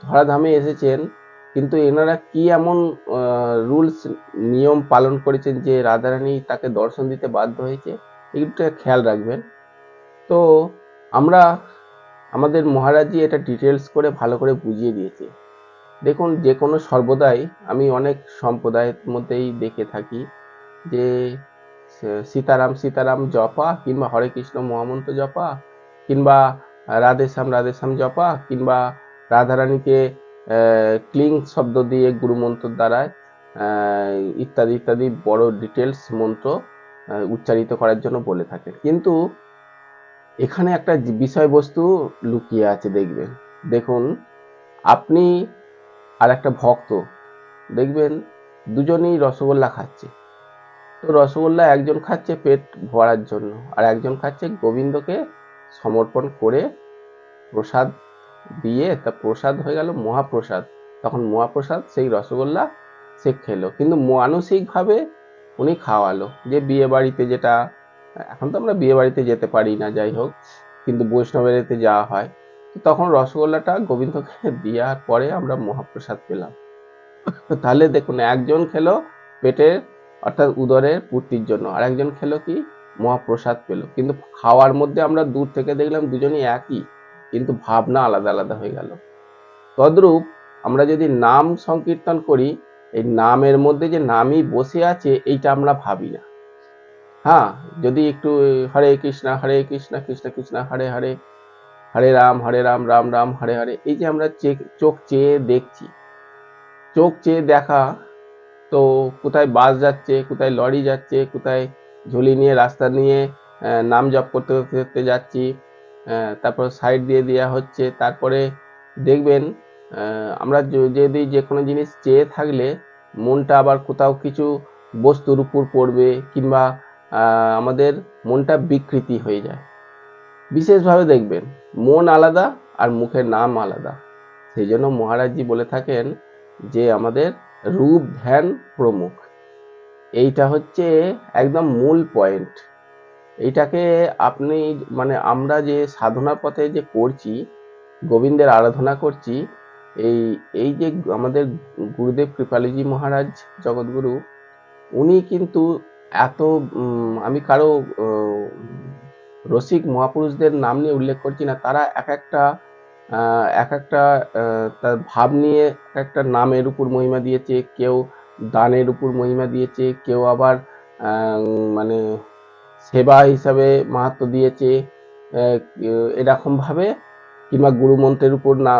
ধরাধামে এসেছেন, কিন্তু এনারা কি এমন রুলস নিয়ম পালন করেছেন যে রাধারানী তাকে দর্শন দিতে বাধ্য হয়েছে, এইটা খেয়াল রাখবেন। তো আমরা আমাদের মহারাজজি এটা ডিটেলস করে ভালো করে বুঝিয়ে দিয়েছে। দেখুন, যে কোনো সর্বদাই আমি অনেক সম্প্রদায়ের মধ্যেই দেখে থাকি যে সীতারাম সীতারাম জপা, কিংবা হরে কৃষ্ণ মহামন্ত্র জপা, কিংবা রাধে শ্যাম জপা, কিংবা রাধারানীকে ক্লিং শব্দ দিয়ে গুরুমন্ত্র দ্বারা ইত্যাদি ইত্যাদি বড় ডিটেলস মন্ত্র উচ্চারিত করার জন্য বলে থাকে। কিন্তু এখানে একটা বিষয়বস্তু লুকিয়ে আছে, দেখবেন। দেখুন, আপনি আর একটা ভক্ত দেখবেন দুজনেই রসগোল্লা খাচ্ছে। তো রসগোল্লা একজন খাচ্ছে পেট ভরার জন্য, আর একজন খাচ্ছে গোবিন্দকে সমর্পণ করে প্রসাদ দিয়ে, তা প্রসাদ হয়ে গেল মহাপ্রসাদ। তখন মহাপ্রসাদ সেই রসগোল্লা সে খেলো, কিন্তু মানসিকভাবে উনি খাওয়ালো। যে বিয়ে বাড়িতে যেটা, এখন তো আমরা বিয়ে বাড়িতে যেতে পারি না, যাই হোক, কিন্তু বৈষ্ণবের এতে যাওয়া হয়, তো তখন রসগোল্লাটা গোবিন্দকে দেওয়ার পরে আমরা মহাপ্রসাদ পেলাম। তো তাহলে দেখুন, একজন খেলো পেটের অর্থাৎ উদরের পূর্তির জন্য, আর একজন খেলো কি মহাপ্রসাদ পেলো, কিন্তু খাওয়ার মধ্যে আমরা দূর থেকে দেখলাম দুজনই একই, কিন্তু ভাবনা আলাদা আলাদা হয়ে গেল। তদ্রূপ আমরা যদি নাম সংকীর্তন করি, এই নামের মধ্যে যে নামই বসে আছে এইটা আমরা ভাবি না। হ্যাঁ, যদি একটু হরে কৃষ্ণ কৃষ্ণ কৃষ্ণ হরে হরে, হরে রাম রাম রাম হরে হরে, এই যে আমরা চোখ চেয়ে দেখছি, চোখ চেয়ে দেখা, তো কোথায় বাস যাচ্ছে, কোথায় লরি যাচ্ছে, কোথায় ঝুলি নিয়ে রাস্তা নিয়ে নাম জপ করতে করতে যাচ্ছি, তারপর সাইড দিয়ে দেওয়া হচ্ছে। তারপরে দেখবেন আমরা যদি যে কোনো জিনিস চেয়ে থাকলে মনটা আবার কোথাও কিছু বস্তুর উপর পড়বে, কিংবা আমাদের মনটা বিকৃতি হয়ে যায়। বিশেষভাবে দেখবেন মন আলাদা আর মুখের নাম আলাদা। সেই জন্য মহারাজজি বলে থাকেন যে আমাদের রূপ ধ্যান প্রমুখ, এইটা হচ্ছে একদম মূল পয়েন্ট। এইটাকে আপনি মানে আমরা যে সাধনা পথে যে করছি, গোবিন্দের আরাধনা করছি, এই এই যে আমাদের গুরুদেব কৃপালুজি মহারাজ জগৎগুরু, উনি কিন্তু এত আমি কারো রসিক মহাপুরুষদের নাম নিয়ে উল্লেখ করছি না, তারা এক একটা তার ভাব নিয়ে একটা নামের উপর মহিমা দিয়েছে, কেউ দানের উপর মহিমা দিয়েছে, কেউ আবার মানে সেবা হিসাবে মাহাত্ম্য দিয়েছে এরকম ভাবে, কিংবা গুরুমন্ত্রের উপর না